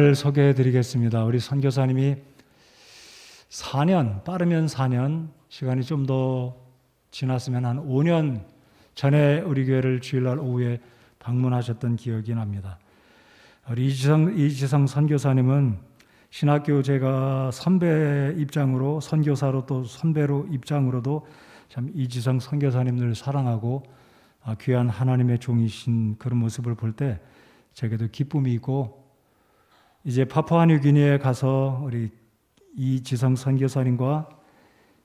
오늘 소개해 드리겠습니다. 우리 선교사님이 4년, 빠르면 4년, 시간이 좀 더 지났으면 한 5년 전에 우리 교회를 주일날 오후에 방문하셨던 기억이 납니다. 우리 이지성 선교사님은 신학교 제가 선배 입장으로, 선교사로 또 선배로 입장으로도 참 이지성 선교사님을 사랑하고 귀한 하나님의 종이신 그런 모습을 볼 때 제게도 기쁨이 있고, 이제 파푸아뉴기니에 가서 우리 이지성 선교사님과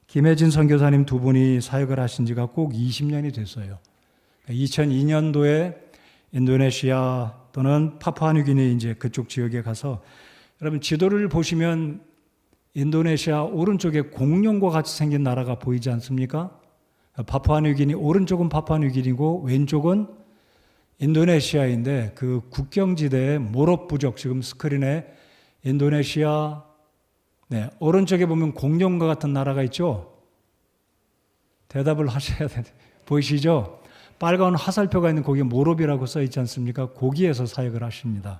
김혜진 선교사님 두 분이 사역을 하신 지가 꼭 20년이 됐어요. 2002년도에 인도네시아 또는 파푸아뉴기니 이제 그쪽 지역에 가서, 여러분 지도를 보시면 인도네시아 오른쪽에 공룡과 같이 생긴 나라가 보이지 않습니까? 파푸아뉴기니, 오른쪽은 파푸아뉴기니고 왼쪽은 인도네시아인데, 그 국경지대에 모롭 부족, 지금 스크린에 인도네시아, 오른쪽에 보면 공룡과 같은 나라가 있죠? 대답을 하셔야 돼요. 보이시죠? 빨간 화살표가 있는 거기에 모롭이라고 써 있지 않습니까? 거기에서 사역을 하십니다.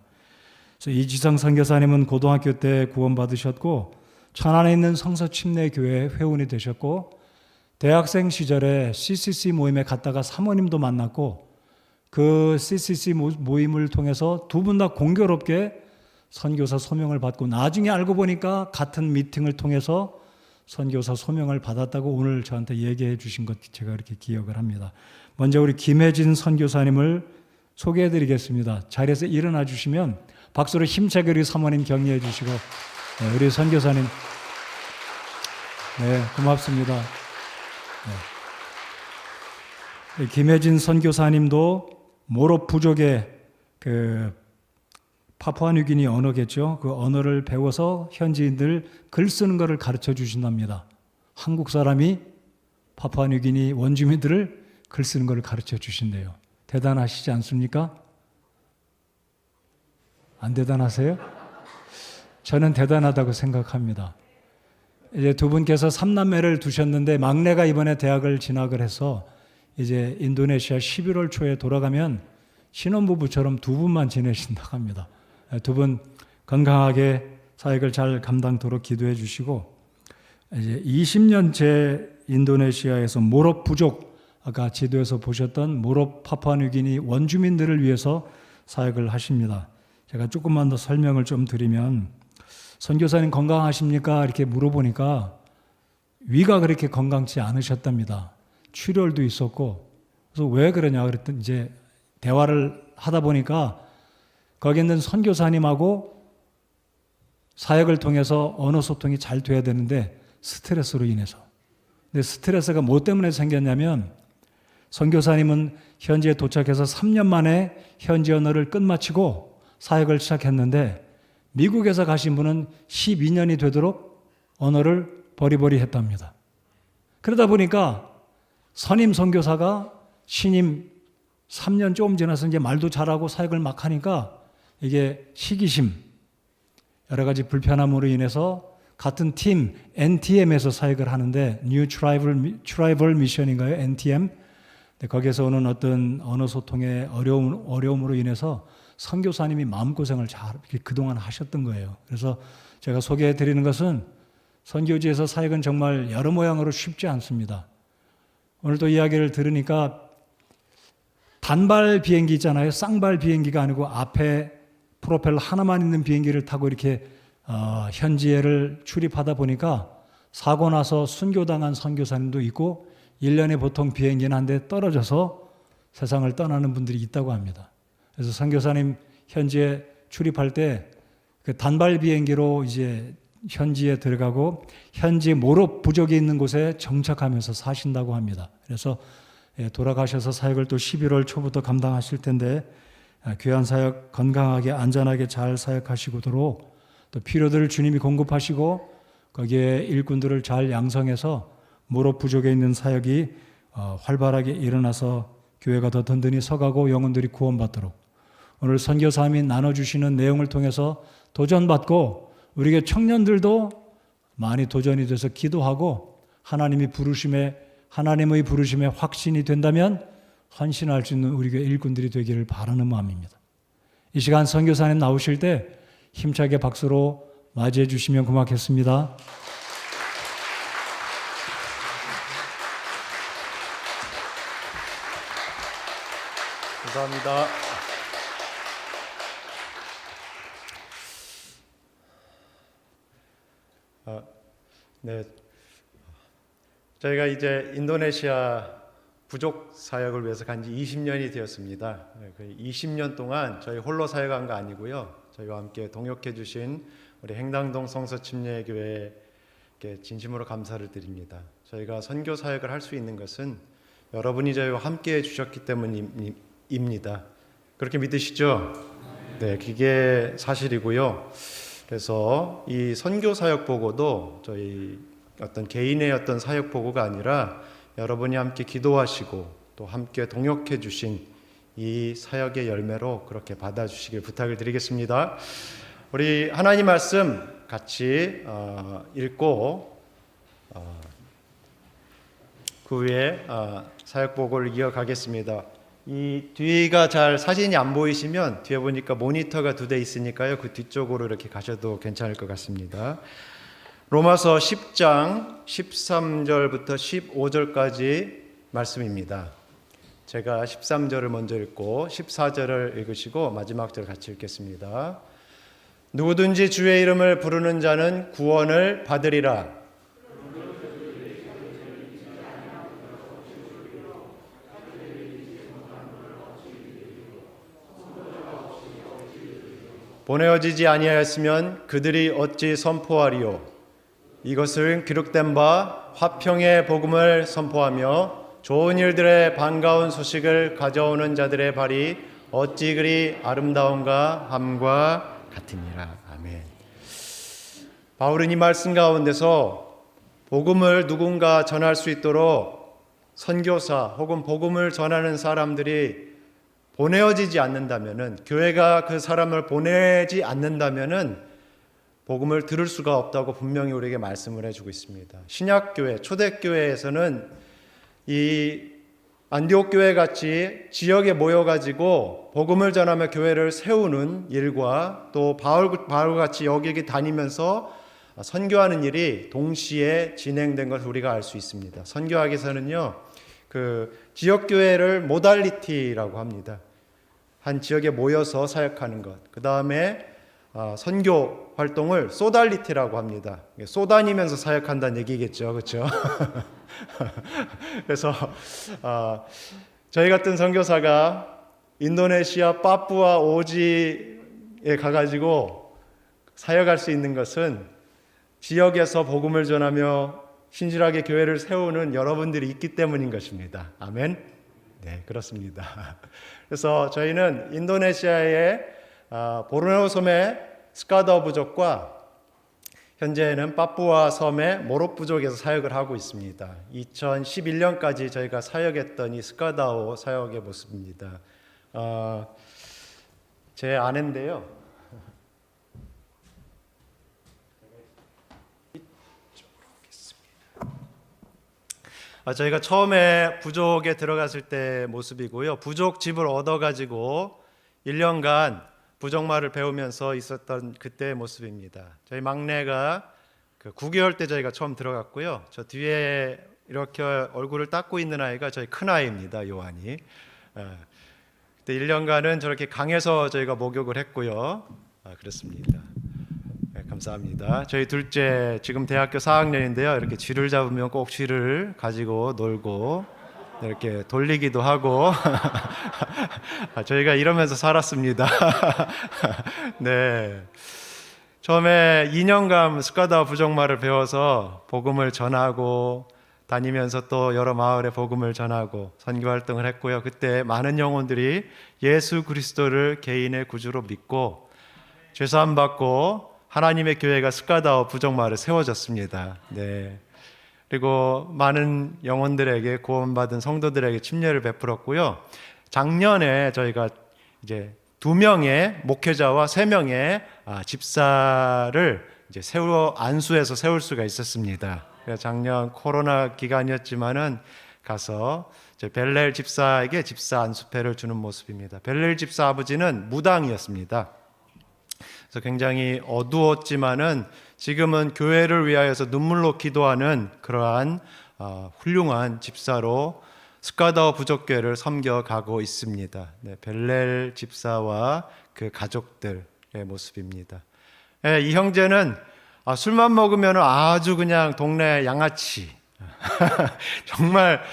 그래서 이지성 선교사님은 고등학교 때 구원받으셨고, 천안에 있는 성서침례교회 회원이 되셨고, 대학생 시절에 CCC 모임에 갔다가 사모님도 만났고, 그 CCC 모임을 통해서 두 분 다 공교롭게 선교사 소명을 받고, 나중에 알고 보니까 같은 미팅을 통해서 선교사 소명을 받았다고 오늘 저한테 얘기해 주신 것 제가 이렇게 기억을 합니다. 먼저 우리 김혜진 선교사님을 소개해 드리겠습니다. 자리에서 일어나 주시면 박수로 힘차게 우리 사모님 격려해 주시고, 우리 선교사님, 고맙습니다. 김혜진 선교사님도 모롭 부족의 그 파푸아뉴기니 언어겠죠. 그 언어를 배워서 현지인들 글 쓰는 것을 가르쳐 주신답니다. 한국 사람이 파푸아뉴기니 원주민들을 글 쓰는 것을 가르쳐 주신대요. 대단하시지 않습니까? 안 대단하세요? 저는 대단하다고 생각합니다. 이제 두 분께서 3남매를 두셨는데, 막내가 이번에 대학을 진학을 해서 이제 인도네시아 11월 초에 돌아가면 신혼부부처럼 두 분만 지내신다고 합니다. 두 분 건강하게 사역을 잘 감당토록 기도해 주시고, 이제 20년째 인도네시아에서 모롭 부족, 아까 지도에서 보셨던 모롭 파푸아뉴기니 원주민들을 위해서 사역을 하십니다. 제가 조금만 더 설명을 좀 드리면, 선교사님 건강하십니까? 이렇게 물어보니까 위가 그렇게 건강치 않으셨답니다. 출혈도 있었고, 그래서 왜 그러냐 그랬더니, 이제 대화를 하다 보니까 거기 있는 선교사님하고 사역을 통해서 언어 소통이 잘 돼야 되는데 스트레스로 인해서. 근데 스트레스가 뭐 때문에 생겼냐면, 선교사님은 현지에 도착해서 3년 만에 현지 언어를 끝마치고 사역을 시작했는데, 미국에서 가신 분은 12년이 되도록 언어를 버리버리 했답니다. 그러다 보니까 선임 선교사가 신임 3년 조금 지나서 이제 말도 잘하고 사역을 막 하니까 이게 시기심, 여러 가지 불편함으로 인해서 같은 팀 NTM에서 사역을 하는데, New Tribal Mission인가요? NTM. 거기에서 오는 어떤 언어 소통의 어려움으로 인해서 선교사님이 마음고생을 잘 그동안 하셨던 거예요. 그래서 제가 소개해 드리는 것은, 선교지에서 사역은 정말 여러 모양으로 쉽지 않습니다. 오늘 또 이야기를 들으니까 단발 비행기 있잖아요. 쌍발 비행기가 아니고 앞에 프로펠러 하나만 있는 비행기를 타고 이렇게 현지에를 출입하다 보니까 사고 나서 순교당한 선교사님도 있고, 1년에 보통 비행기는 한 대 떨어져서 세상을 떠나는 분들이 있다고 합니다. 그래서 선교사님 현지에 출입할 때 그 단발 비행기로 이제 현지에 들어가고, 현지 모롭 부족이 있는 곳에 정착하면서 사신다고 합니다. 그래서 돌아가셔서 사역을 또 11월 초부터 감당하실 텐데, 귀한 사역 건강하게 안전하게 잘 사역하시도록, 또 필요들을 주님이 공급하시고 거기에 일꾼들을 잘 양성해서 모롭 부족에 있는 사역이 활발하게 일어나서 교회가 더 든든히 서가고 영혼들이 구원받도록, 오늘 선교사님이 나눠주시는 내용을 통해서 도전받고, 우리에게 청년들도 많이 도전이 돼서 기도하고 하나님의 부르심에 확신이 된다면 헌신할 수 있는 우리 교회 일꾼들이 되기를 바라는 마음입니다. 이 시간 선교사님 나오실 때 힘차게 박수로 맞이해 주시면 고맙겠습니다. 감사합니다. 네, 저희가 이제 인도네시아 부족 사역을 위해서 간 지 20년이 되었습니다. 그 20년 동안 저희 홀로 사역한 거 아니고요. 저희와 함께 동역해 주신 우리 행당동 성서침례교회에 진심으로 감사를 드립니다. 저희가 선교 사역을 할 수 있는 것은 여러분이 저희와 함께 해 주셨기 때문입니다. 그렇게 믿으시죠? 네, 그게 사실이고요. 그래서 이 선교 사역 보고도 저희 어떤 개인의 어떤 사역 보고가 아니라 여러분이 함께 기도하시고 또 함께 동역해 주신 이 사역의 열매로 그렇게 받아주시길 부탁을 드리겠습니다. 우리 하나님 말씀 같이 읽고 그 후에 사역 보고를 이어가겠습니다. 이 뒤가 잘 사진이 안 보이시면 뒤에 보니까 모니터가 2대 있으니까요. 그 뒤쪽으로 이렇게 가셔도 괜찮을 것 같습니다. 로마서 10장 13절부터 15절까지 말씀입니다. 제가 13절을 먼저 읽고 14절을 읽으시고 마지막 절 같이 읽겠습니다. 누구든지 주의 이름을 부르는 자는 구원을 받으리라. 보내어지지 아니하였으면 그들이 어찌 선포하리요. 이것을 기록된 바 화평의 복음을 선포하며 좋은 일들의 반가운 소식을 가져오는 자들의 발이 어찌 그리 아름다운가 함과 같으니라. 아멘. 바울은 이 말씀 가운데서 복음을 누군가 전할 수 있도록 선교사 혹은 복음을 전하는 사람들이 보내어지지 않는다면은, 교회가 그 사람을 보내지 않는다면은 복음을 들을 수가 없다고 분명히 우리에게 말씀을 해주고 있습니다. 신약교회, 초대교회에서는 이 안디옥 교회 같이 지역에 모여가지고 복음을 전하며 교회를 세우는 일과 또 바울 같이 여기 다니면서 선교하는 일이 동시에 진행된 것을 우리가 알 수 있습니다. 선교학에서는요, 그 지역교회를 모달리티라고 합니다. 한 지역에 모여서 사역하는 것. 그 다음에 선교 활동을 소달리티라고 합니다. 쏘다니면서 사역한다는 얘기겠죠, 그렇죠? 그래서 저희 같은 선교사가 인도네시아 파푸아 오지에 가가지고 사역할 수 있는 것은 지역에서 복음을 전하며 신실하게 교회를 세우는 여러분들이 있기 때문인 것입니다. 아멘. 네, 그렇습니다. 그래서 저희는 인도네시아의 보르네오 섬의 스카더 부족과 현재는 파푸아 섬의 모롭 부족에서 사역을 하고 있습니다. 2011년까지 저희가 사역했던 이 스카다오 사역의 모습입니다. 제 아내인데요. 저희가 처음에 부족에 들어갔을 때 모습이고요. 부족 집을 얻어가지고 1년간 부족말을 배우면서 있었던 그때의 모습입니다. 저희 막내가 9개월 때 저희가 처음 들어갔고요. 저 뒤에 이렇게 얼굴을 닦고 있는 아이가 저희 큰 아이입니다. 요한이. 그때 1년간은 저렇게 강에서 저희가 목욕을 했고요. 그렇습니다. 네, 감사합니다. 저희 둘째 지금 대학교 4학년인데요. 이렇게 쥐를 잡으면 꼭 쥐를 가지고 놀고 이렇게 돌리기도 하고 저희가 이러면서 살았습니다. 네. 처음에 2년간 스카다 부족말을 배워서 복음을 전하고 다니면서 또 여러 마을에 복음을 전하고 선교 활동을 했고요. 그때 많은 영혼들이 예수 그리스도를 개인의 구주로 믿고 죄사함 받고 하나님의 교회가 스카다오 부족마을에 세워졌습니다. 네. 그리고 많은 영혼들에게 구원받은 성도들에게 침례를 베풀었고요. 작년에 저희가 이제 2명의 목회자와 3명의 집사를 이제 안수해서 세울 수가 있었습니다. 작년 코로나 기간이었지만은 가서 벨렐 집사에게 집사 안수패를 주는 모습입니다. 벨렐 집사 아버지는 무당이었습니다. 그래서 굉장히 어두웠지만은 지금은 교회를 위하여서 눈물로 기도하는 그러한 훌륭한 집사로 스카다오 부족교회를 섬겨가고 있습니다. 네, 벨렐 집사와 그 가족들의 모습입니다. 네, 이 형제는 술만 먹으면 아주 그냥 동네 양아치 정말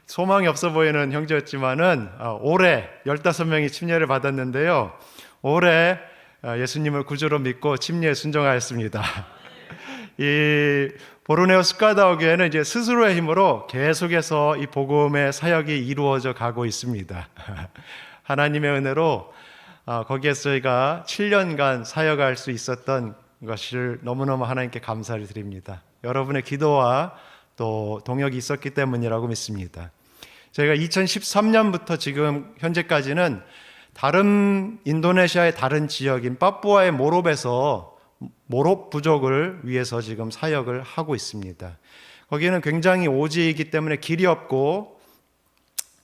소망이 없어 보이는 형제였지만은 올해 15명이 침례를 받았는데요. 올해 예수님을 구주로 믿고 침례에 순종하였습니다. 이 보르네오 스카다오 교회는 이제 스스로의 힘으로 계속해서 이 복음의 사역이 이루어져 가고 있습니다. 하나님의 은혜로 거기에서 저희가 7년간 사역할 수 있었던 것을 너무너무 하나님께 감사를 드립니다. 여러분의 기도와 또 동역이 있었기 때문이라고 믿습니다. 저희가 2013년부터 지금 현재까지는 다른 인도네시아의 다른 지역인 파푸아의 모롭에서 모롭 부족을 위해서 지금 사역을 하고 있습니다. 거기는 굉장히 오지이기 때문에 길이 없고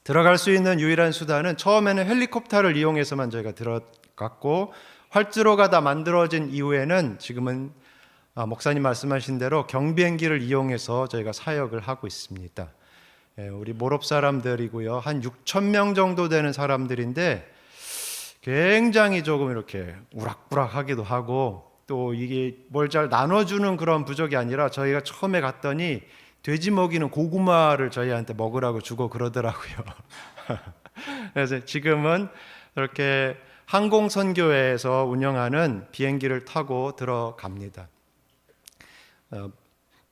들어갈 수 있는 유일한 수단은 처음에는 헬리콥터를 이용해서만 저희가 들어갔고 활주로가 다 만들어진 이후에는 지금은 목사님 말씀하신 대로 경비행기를 이용해서 저희가 사역을 하고 있습니다. 우리 모롭 사람들이고요. 한 6천 명 정도 되는 사람들인데 굉장히 조금 이렇게 우락부락하기도 하고 또 이게 뭘 잘 나눠주는 그런 부족이 아니라 저희가 처음에 갔더니 돼지 먹이는 고구마를 저희한테 먹으라고 주고 그러더라고요. 그래서 지금은 이렇게 항공선교회에서 운영하는 비행기를 타고 들어갑니다.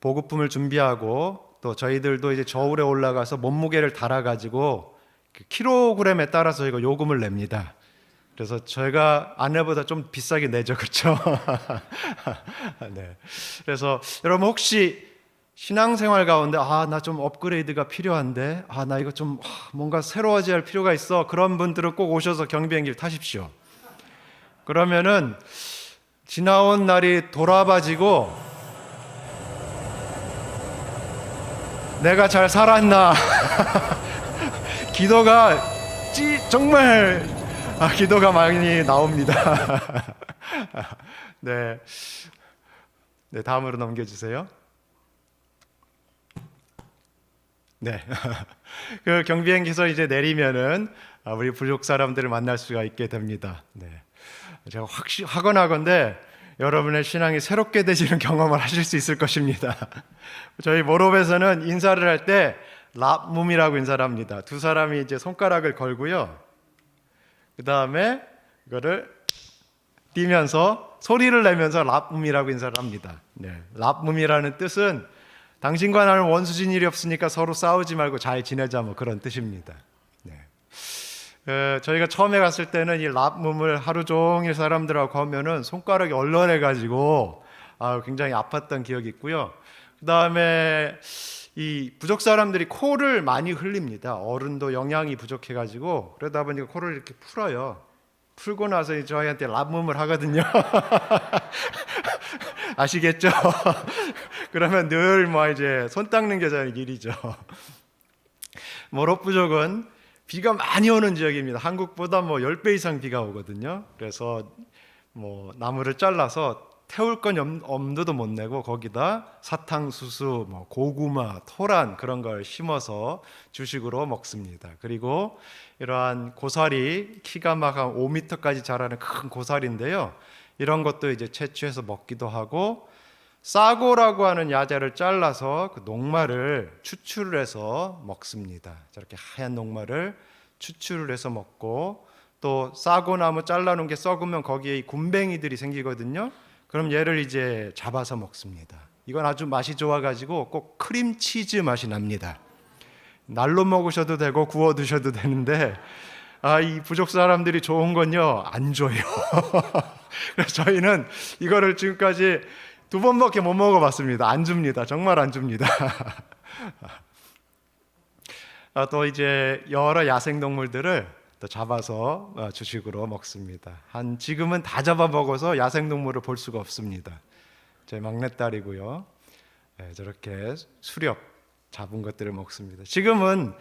보급품을 준비하고 또 저희들도 이제 저울에 올라가서 몸무게를 달아가지고 킬로그램에 따라서 이거 요금을 냅니다. 그래서 저희가 아내보다 좀 비싸게 내죠, 그렇죠? 네. 그래서 여러분 혹시 신앙생활 가운데 나 좀 업그레이드가 필요한데 나 이거 좀 뭔가 새로워져야 할 필요가 있어, 그런 분들은 꼭 오셔서 경비행기를 타십시오. 그러면은 지나온 날이 돌아봐지고 내가 잘 살았나 기도가 정말 기도가 많이 나옵니다. 네, 다음으로 넘겨주세요. 네, 그 경비행기에서 이제 내리면은 우리 부족 사람들을 만날 수가 있게 됩니다. 네, 제가 확언하건대 여러분의 신앙이 새롭게 되시는 경험을 하실 수 있을 것입니다. 저희 모롭에서는 인사를 할 때 랍뭄이라고 인사를 합니다. 두 사람이 이제 손가락을 걸고요. 그 다음에 이거를 뛰면서 소리를 내면서 랍붐이라고 인사를 합니다. 네, 랍붐이라는 뜻은 당신과 나는 원수진 일이 없으니까 서로 싸우지 말고 잘 지내자, 뭐 그런 뜻입니다. 네. 저희가 처음에 갔을 때는 이 랍붐을 하루 종일 사람들하고 하면은 손가락이 얼얼해가지고 굉장히 아팠던 기억이 있고요. 그 다음에 이 부족 사람들이 코를 많이 흘립니다. 어른도 영양이 부족해가지고 그러다 보니까 코를 이렇게 풀어요. 풀고 나서 저희한테 랍몸을 하거든요. 아시겠죠? 그러면 늘 이제 손 닦는 게 저희 일이죠. 모롭 부족은 비가 많이 오는 지역입니다. 한국보다 10배 이상 비가 오거든요. 그래서 나무를 잘라서 태울 건 엄두도 못 내고 거기다 사탕수수, 고구마, 토란 그런 걸 심어서 주식으로 먹습니다. 그리고 이러한 고사리, 키가 막 한 5m까지 자라는 큰 고사리인데요. 이런 것도 이제 채취해서 먹기도 하고 싸고라고 하는 야자를 잘라서 그 녹말을 추출을 해서 먹습니다. 저렇게 하얀 녹말을 추출을 해서 먹고 또 싸고나무 잘라놓은 게 썩으면 거기에 굼벵이들이 생기거든요. 그럼 얘를 이제 잡아서 먹습니다. 이건 아주 맛이 좋아가지고 꼭 크림치즈 맛이 납니다. 날로 먹으셔도 되고 구워 드셔도 되는데 이 부족 사람들이 좋은 건요 안 줘요. 그래서 저희는 이거를 지금까지 2번밖에 못 먹어봤습니다. 안 줍니다. 정말 안 줍니다. 또 이제 여러 야생 동물들을 또 잡아서 주식으로 먹습니다. 지금은 다 잡아 먹어서 야생 동물을 볼 수가 없습니다. 제 막내딸이고요. 저렇게 수렵 잡은 것들을 먹습니다. 지금은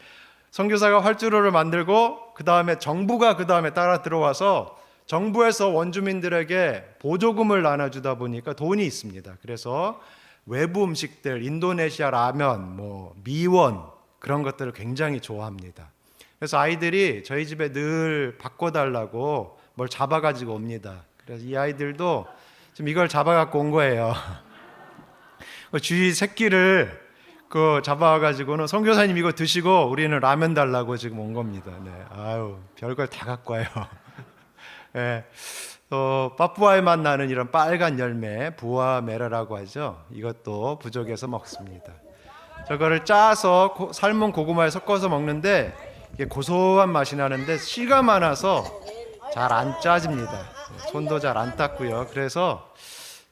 선교사가 활주로를 만들고 그 다음에 정부가 그 다음에 따라 들어와서 정부에서 원주민들에게 보조금을 나눠주다 보니까 돈이 있습니다. 그래서 외부 음식들, 인도네시아 라면, 미원 그런 것들을 굉장히 좋아합니다. 그래서 아이들이 저희 집에 늘 바꿔달라고 뭘 잡아가지고 옵니다. 그래서 이 아이들도 지금 이걸 잡아갖고 온 거예요. 쥐 새끼를 잡아가지고는 선교사님 이거 드시고 우리는 라면 달라고 지금 온 겁니다. 네. 아유, 별걸 다 갖고 와요. 네. 또 파푸아에만 나는 이런 빨간 열매, 부아메라라고 하죠. 이것도 부족에서 먹습니다. 저거를 짜서 삶은 고구마에 섞어서 먹는데 이게 고소한 맛이 나는데 씨가 많아서 잘 안 짜집니다. 손도 잘 안 닦고요. 그래서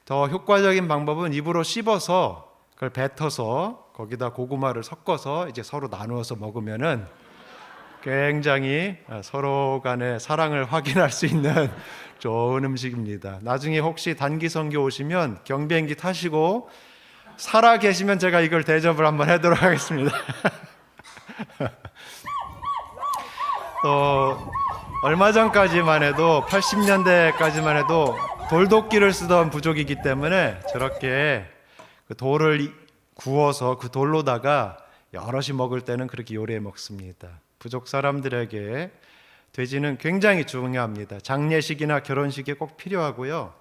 더 효과적인 방법은 입으로 씹어서 그걸 뱉어서 거기다 고구마를 섞어서 이제 서로 나누어서 먹으면은 굉장히 서로 간의 사랑을 확인할 수 있는 좋은 음식입니다. 나중에 혹시 단기 선교 오시면 경비행기 타시고 살아 계시면 제가 이걸 대접을 한번 하도록 하겠습니다. 또 얼마 전까지만 해도 80년대까지만 해도 돌도끼를 쓰던 부족이기 때문에 저렇게 그 돌을 구워서 그 돌로다가 여럿이 먹을 때는 그렇게 요리해 먹습니다. 부족 사람들에게 돼지는 굉장히 중요합니다. 장례식이나 결혼식에 꼭 필요하고요.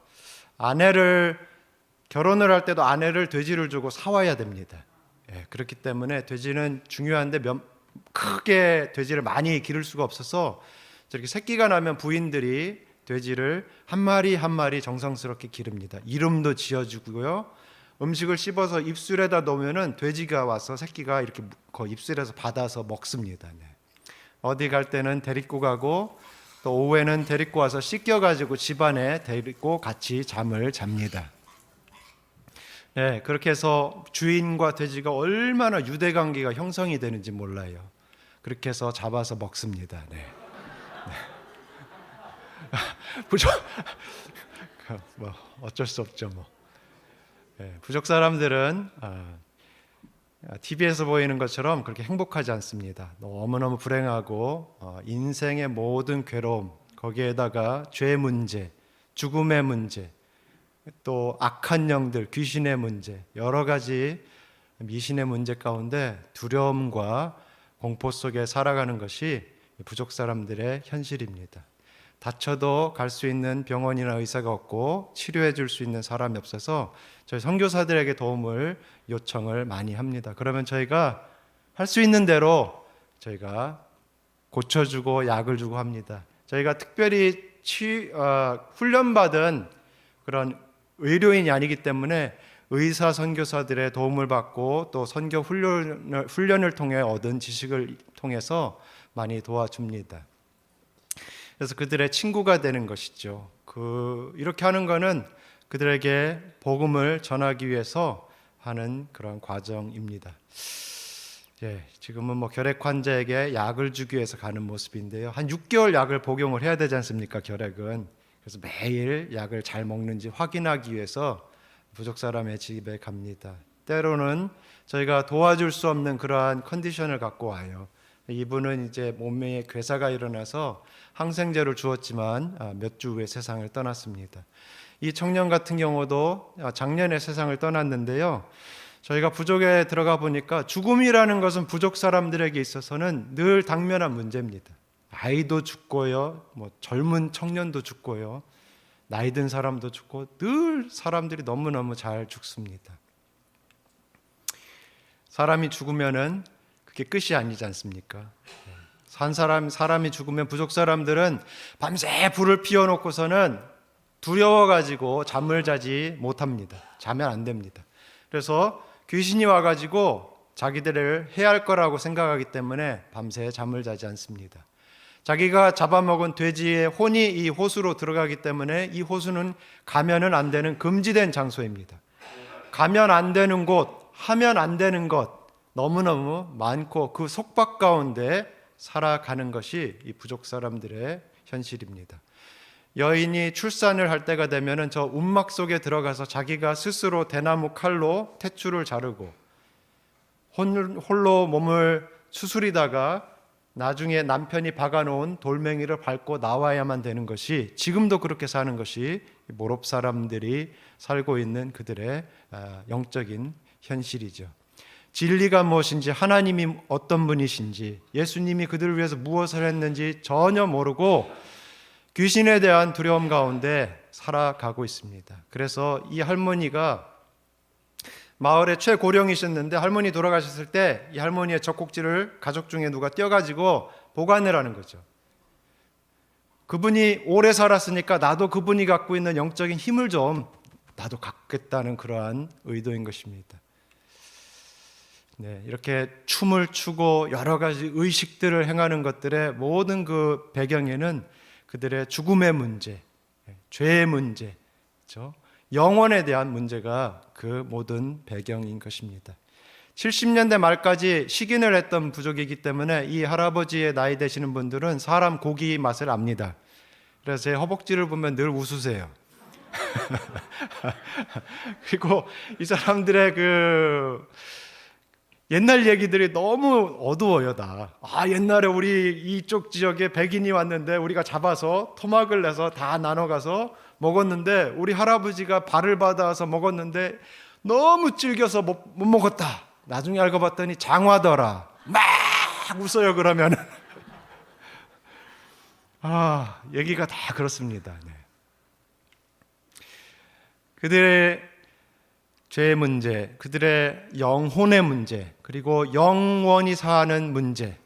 결혼을 할 때도 아내를 돼지를 주고 사와야 됩니다. 그렇기 때문에 돼지는 중요한데 크게 돼지를 많이 기를 수가 없어서 저렇게 새끼가 나면 부인들이 돼지를 한 마리 한 마리 정성스럽게 기릅니다. 이름도 지어주고요. 음식을 씹어서 입술에다 넣으면은 돼지가 와서 새끼가 이렇게 입술에서 받아서 먹습니다. 네. 어디 갈 때는 데리고 가고 또 오후에는 데리고 와서 씻겨가지고 집안에 데리고 같이 잠을 잡니다. 네, 그렇게 해서 주인과 돼지가 얼마나 유대 관계가 형성이 되는지 몰라요. 그렇게 해서 잡아서 먹습니다. 네. 부족 어쩔 수 없죠. 부족 사람들은 TV에서 보이는 것처럼 그렇게 행복하지 않습니다. 너무너무 불행하고 인생의 모든 괴로움, 거기에다가 죄 문제, 죽음의 문제, 또 악한 영들, 귀신의 문제, 여러 가지 미신의 문제 가운데 두려움과 공포 속에 살아가는 것이 부족 사람들의 현실입니다. 다쳐도 갈 수 있는 병원이나 의사가 없고 치료해 줄 수 있는 사람이 없어서 저희 선교사들에게 도움을 요청을 많이 합니다. 그러면 저희가 할 수 있는 대로 저희가 고쳐주고 약을 주고 합니다. 저희가 특별히 훈련받은 그런 의료인이 아니기 때문에 의사 선교사들의 도움을 받고 또 선교 훈련을 통해 얻은 지식을 통해서 많이 도와줍니다. 그래서 그들의 친구가 되는 것이죠. 이렇게 하는 거는 그들에게 복음을 전하기 위해서 하는 그런 과정입니다. 지금은 결핵 환자에게 약을 주기 위해서 가는 모습인데요. 한 6개월 약을 복용을 해야 되지 않습니까? 결핵은. 그래서 매일 약을 잘 먹는지 확인하기 위해서 부족 사람의 집에 갑니다. 때로는 저희가 도와줄 수 없는 그러한 컨디션을 갖고 와요. 이분은 이제 몸에 괴사가 일어나서 항생제를 주었지만 몇 주 후에 세상을 떠났습니다. 이 청년 같은 경우도 작년에 세상을 떠났는데요. 저희가 부족에 들어가 보니까 죽음이라는 것은 부족 사람들에게 있어서는 늘 당면한 문제입니다. 아이도 죽고요, 젊은 청년도 죽고요, 나이 든 사람도 죽고 늘 사람들이 너무너무 잘 죽습니다. 사람이 죽으면은 그게 끝이 아니지 않습니까? 사람이 죽으면 부족 사람들은 밤새 불을 피워놓고서는 두려워가지고 잠을 자지 못합니다. 자면 안 됩니다. 그래서 귀신이 와가지고 자기들을 해할 거라고 생각하기 때문에 밤새 잠을 자지 않습니다. 자기가 잡아먹은 돼지의 혼이 이 호수로 들어가기 때문에 이 호수는 가면은 안 되는 금지된 장소입니다. 가면 안 되는 곳, 하면 안 되는 것 너무너무 많고 그 속박 가운데 살아가는 것이 이 부족 사람들의 현실입니다. 여인이 출산을 할 때가 되면은 저 움막 속에 들어가서 자기가 스스로 대나무 칼로 탯줄을 자르고 홀로 몸을 수술이다가 나중에 남편이 박아놓은 돌멩이를 밟고 나와야만 되는 것이, 지금도 그렇게 사는 것이 모롭 사람들이 살고 있는 그들의 영적인 현실이죠. 진리가 무엇인지, 하나님이 어떤 분이신지, 예수님이 그들을 위해서 무엇을 했는지 전혀 모르고 귀신에 대한 두려움 가운데 살아가고 있습니다. 그래서 이 할머니가 마을의 최고령이셨는데, 할머니 돌아가셨을 때 이 할머니의 젖꼭지를 가족 중에 누가 떼어가지고 보관을 하는 거죠. 그분이 오래 살았으니까 나도 그분이 갖고 있는 영적인 힘을 좀 나도 갖겠다는 그러한 의도인 것입니다. 네, 이렇게 춤을 추고 여러 가지 의식들을 행하는 것들의 모든 그 배경에는 그들의 죽음의 문제, 죄의 문제, 그렇죠? 영혼에 대한 문제가 그 모든 배경인 것입니다. 70년대 말까지 식인을 했던 부족이기 때문에 이 할아버지의 나이 되시는 분들은 사람 고기 맛을 압니다. 그래서 제 허벅지를 보면 늘 웃으세요. 그리고 이 사람들의 그 옛날 얘기들이 너무 어두워요, 다. 옛날에 우리 이쪽 지역에 백인이 왔는데 우리가 잡아서 토막을 내서 다 나눠가서 먹었는데, 우리 할아버지가 발을 받아서 먹었는데 너무 질겨서 못 먹었다. 나중에 알고 봤더니 장화더라. 막 웃어요, 그러면. 얘기가 다 그렇습니다. 네. 그들의 죄의 문제, 그들의 영혼의 문제, 그리고 영원히 사는 문제,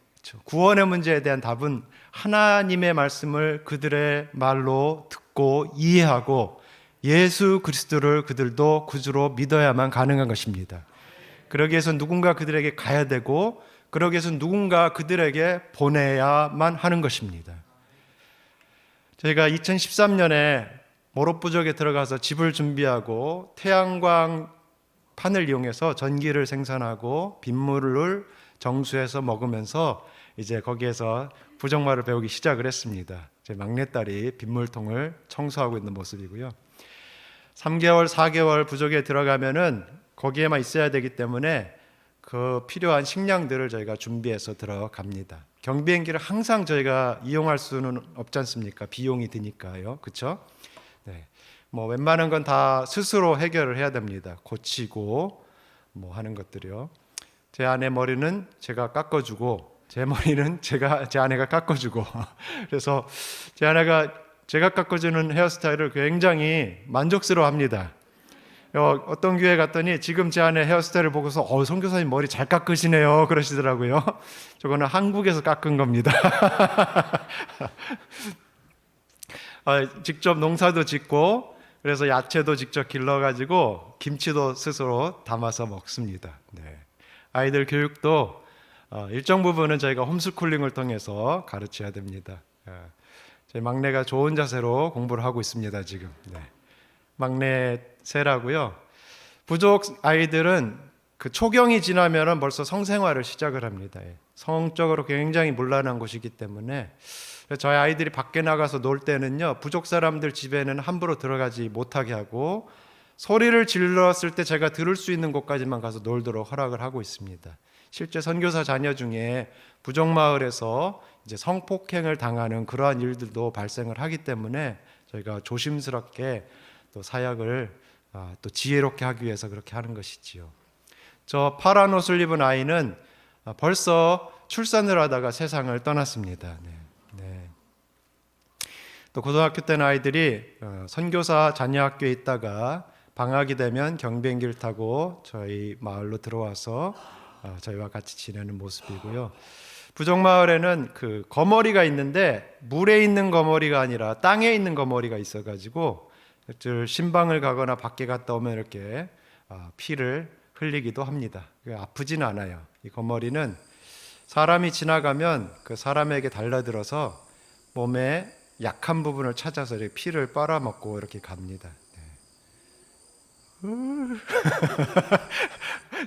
구원의 문제에 대한 답은 하나님의 말씀을 그들의 말로 듣고 이해하고 예수 그리스도를 그들도 구주로 믿어야만 가능한 것입니다. 그러기 위해서 누군가 그들에게 가야 되고, 그러기 위해서 누군가 그들에게 보내야만 하는 것입니다. 저희가 2013년에 모롭 부족에 들어가서 집을 준비하고 태양광 판을 이용해서 전기를 생산하고 빗물을 정수해서 먹으면서 이제 거기에서 부정말을 배우기 시작을 했습니다. 제 막내딸이 빗물통을 청소하고 있는 모습이고요. 3개월, 4개월 부족에 들어가면은 거기에만 있어야 되기 때문에 그 필요한 식량들을 저희가 준비해서 들어갑니다. 경비행기를 항상 저희가 이용할 수는 없지 않습니까? 비용이 드니까요. 그렇죠? 네. 뭐 웬만한 건 다 스스로 해결을 해야 됩니다. 고치고 뭐 하는 것들이요. 제 아내 머리는 제가 깎아주고, 제 머리는 제 아내가 깎아주고. 그래서 제 아내가 제가 깎아주는 헤어스타일을 굉장히 만족스러워합니다. 어떤 교회 갔더니 지금 제 아내 헤어스타일을 보고서 선교사님 머리 잘 깎으시네요 그러시더라고요. 저거는 한국에서 깎은 겁니다. 직접 농사도 짓고, 그래서 야채도 직접 길러가지고 김치도 스스로 담아서 먹습니다. 네. 아이들 교육도 일정 부분은 저희가 홈스쿨링을 통해서 가르쳐야 됩니다. 제 막내가 좋은 자세로 공부를 하고 있습니다, 지금. 네. 막내 세라고요. 부족 아이들은 그 초경이 지나면은 벌써 성생활을 시작을 합니다. 성적으로 굉장히 문란한 곳이기 때문에 저희 아이들이 밖에 나가서 놀 때는요, 부족 사람들 집에는 함부로 들어가지 못하게 하고, 소리를 질렀을 때 제가 들을 수 있는 곳까지만 가서 놀도록 허락을 하고 있습니다. 실제 선교사 자녀 중에 부족 마을에서 이제 성폭행을 당하는 그러한 일들도 발생을 하기 때문에 저희가 조심스럽게 또 사역을 또 지혜롭게 하기 위해서 그렇게 하는 것이지요. 저 파란 옷을 입은 아이는 벌써 출산을 하다가 세상을 떠났습니다. 네. 또 고등학교 때는 아이들이 선교사 자녀 학교에 있다가 방학이 되면 경비행기를 타고 저희 마을로 들어와서 저희와 같이 지내는 모습이고요. 부족마을에는 그 거머리가 있는데 물에 있는 거머리가 아니라 땅에 있는 거머리가 있어가지고 신방을 가거나 밖에 갔다 오면 이렇게 피를 흘리기도 합니다. 아프지는 않아요. 이 거머리는 사람이 지나가면 그 사람에게 달라들어서 몸에 약한 부분을 찾아서 이렇게 피를 빨아먹고 이렇게 갑니다. 네.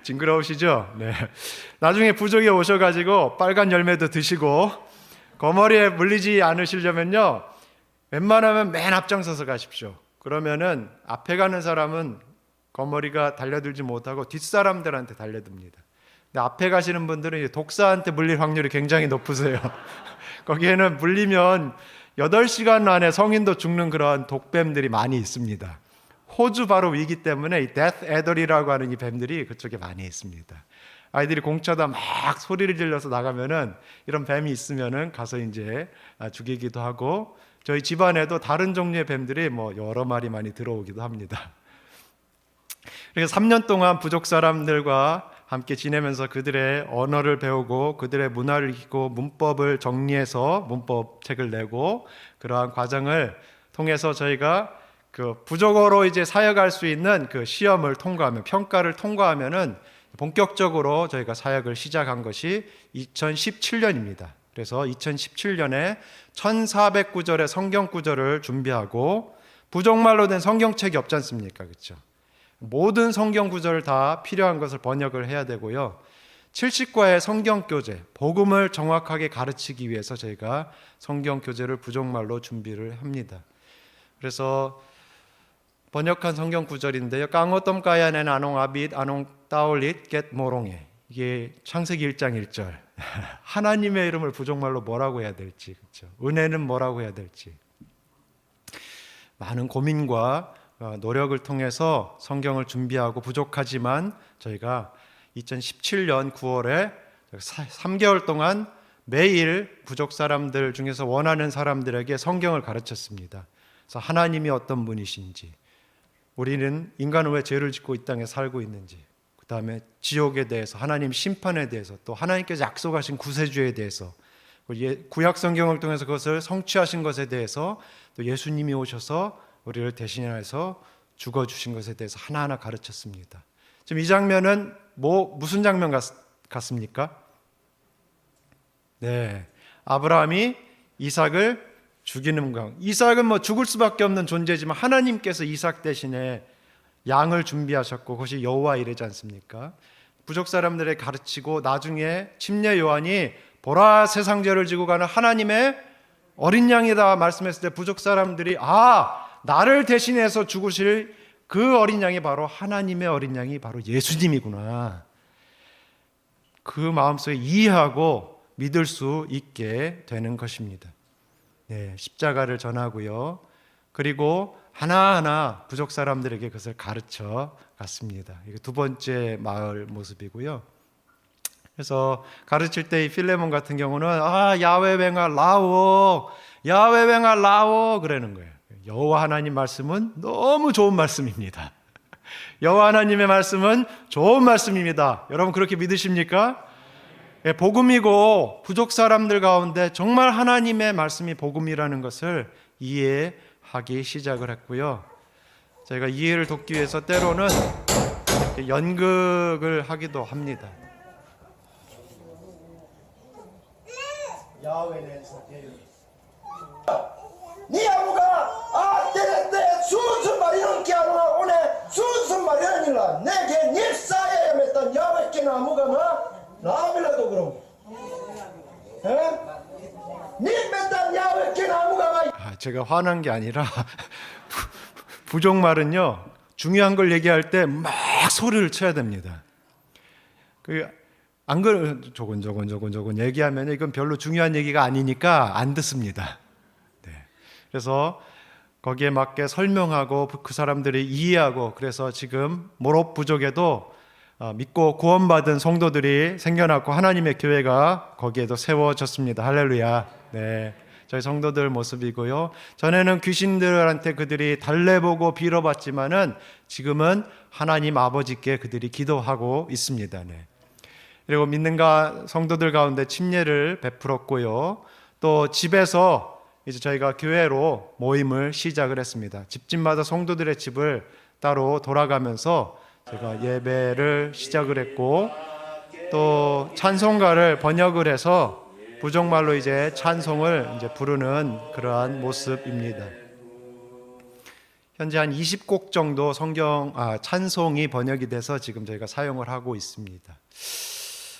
징그러우시죠? 네. 나중에 부족에 오셔가지고 빨간 열매도 드시고, 거머리에 물리지 않으시려면요, 웬만하면 맨 앞장서서 가십시오. 그러면은 앞에 가는 사람은 거머리가 달려들지 못하고 뒷사람들한테 달려듭니다. 근데 앞에 가시는 분들은 이제 독사한테 물릴 확률이 굉장히 높으세요. 거기에는 물리면 8시간 안에 성인도 죽는 그런 독뱀들이 많이 있습니다. 호주 바로 위기 때문에 이 데스 애더리라고 하는 이 뱀들이 그쪽에 많이 있습니다. 아이들이 공차다 막 소리를 질러서 나가면은 이런 뱀이 있으면은 가서 이제 죽이기도 하고, 저희 집안에도 다른 종류의 뱀들이 뭐 여러 마리 많이 들어오기도 합니다. 그래서 3년 동안 부족 사람들과 함께 지내면서 그들의 언어를 배우고 그들의 문화를 익히고 문법을 정리해서 문법 책을 내고, 그러한 과정을 통해서 저희가 그 부족어로 이제 사역할 수 있는 그 시험을 통과하면, 평가를 통과하면은 본격적으로 저희가 사역을 시작한 것이 2017년입니다. 그래서 2017년에 1400구절의 성경 구절을 준비하고, 부족말로 된 성경책이 없지 않습니까? 그렇죠? 모든 성경 구절을 다 필요한 것을 번역을 해야 되고요. 70과의 성경 교재, 복음을 정확하게 가르치기 위해서 저희가 성경 교재를 부족말로 준비를 합니다. 그래서 번역한 성경 구절인데요. 깡어떤 까야넨 아농 아빗 아농 따올릿 겟 모롱에, 이게 창세기 1장 1절. 하나님의 이름을 부족말로 뭐라고 해야 될지, 그렇죠? 은혜는 뭐라고 해야 될지 많은 고민과 노력을 통해서 성경을 준비하고, 부족하지만 저희가 2017년 9월에 3개월 동안 매일 부족 사람들 중에서 원하는 사람들에게 성경을 가르쳤습니다. 그래서 하나님이 어떤 분이신지, 우리는 인간은 왜 죄를 짓고 이 땅에 살고 있는지, 그 다음에 지옥에 대해서, 하나님 심판에 대해서, 또 하나님께서 약속하신 구세주에 대해서, 구약 성경을 통해서 그것을 성취하신 것에 대해서, 또 예수님이 오셔서 우리를 대신해서 죽어주신 것에 대해서 하나하나 가르쳤습니다. 지금 이 장면은 무슨 장면 같습니까? 네, 아브라함이 이삭을 죽이는 강. 이삭은 뭐 죽을 수밖에 없는 존재지만 하나님께서 이삭 대신에 양을 준비하셨고, 그것이 여호와 이레지 않습니까? 부족 사람들에 가르치고, 나중에 침례 요한이 보라 세상 죄를 지고 가는 하나님의 어린 양이다 말씀했을 때, 부족 사람들이 나를 대신해서 죽으실 그 어린 양이 바로 하나님의 어린 양이 바로 예수님이구나, 그 마음속에 이해하고 믿을 수 있게 되는 것입니다. 네, 십자가를 전하고요. 그리고 하나하나 부족 사람들에게 그것을 가르쳐 갔습니다. 이게 두 번째 마을 모습이고요. 그래서 가르칠 때 이 필레몬 같은 경우는 야훼뱅아 라오, 야훼뱅아 라오 그러는 거예요. 여호와 하나님 말씀은 너무 좋은 말씀입니다. 여호와 하나님의 말씀은 좋은 말씀입니다. 여러분 그렇게 믿으십니까? 복음이고, 부족 사람들 가운데 정말 하나님의 말씀이 복음이라는 것을 이해하기 시작을 했고요. 저희가 이해를 돕기 위해서 때로는 연극을 하기도 합니다. 네 아무가 때렸대 수순 말이는 게 아니라 오늘 수순 말이는 일라 내게 닐사에 맺던 야외끼는 아무가 나밀라도 그럼 니 맺던 야외끼는 아무가 제가 화난 게 아니라 부족말은요, 중요한 걸 얘기할 때 막 소리를 쳐야 됩니다. 안 그러 조곤조곤 얘기하면 이건 별로 중요한 얘기가 아니니까 안 듣습니다. 네. 그래서 거기에 맞게 설명하고 그 사람들이 이해하고, 그래서 지금 모롭 부족에도 믿고 구원받은 성도들이 생겨났고 하나님의 교회가 거기에도 세워졌습니다. 할렐루야. 네, 저희 성도들 모습이고요. 전에는 귀신들한테 그들이 달래보고 빌어봤지만은 지금은 하나님 아버지께 그들이 기도하고 있습니다. 네. 그리고 믿는 성도들 가운데 침례를 베풀었고요. 또 집에서 이제 저희가 교회로 모임을 시작을 했습니다. 집집마다 성도들의 집을 따로 돌아가면서 제가 예배를 시작을 했고, 또 찬송가를 번역을 해서 부족말로 이제 찬송을 이제 부르는 그러한 모습입니다. 현재 한 20곡 정도 찬송이 번역이 돼서 지금 저희가 사용을 하고 있습니다.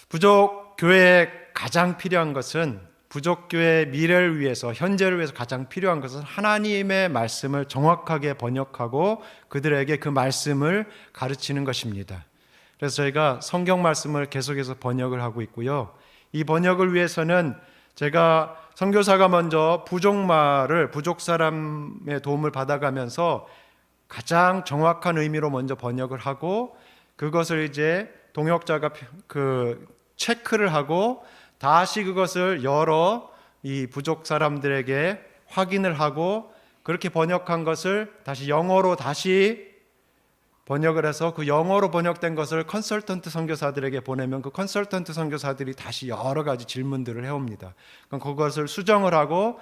부족 교회에 가장 필요한 것은, 부족 교회의 미래를 위해서, 현재를 위해서 가장 필요한 것은 하나님의 말씀을 정확하게 번역하고 그들에게 그 말씀을 가르치는 것입니다. 그래서 저희가 성경 말씀을 계속해서 번역을 하고 있고요. 이 번역을 위해서는 제가 선교사가 먼저 부족말을 부족 사람의 도움을 받아가면서 가장 정확한 의미로 먼저 번역을 하고 그것을 이제 동역자가 체크를 하고 다시 그것을 여러 이 부족 사람들에게 확인을 하고 그렇게 번역한 것을 다시 영어로 다시 번역을 해서 그 영어로 번역된 것을 컨설턴트 선교사들에게 보내면 그 컨설턴트 선교사들이 다시 여러 가지 질문들을 해옵니다. 그럼 그것을 수정을 하고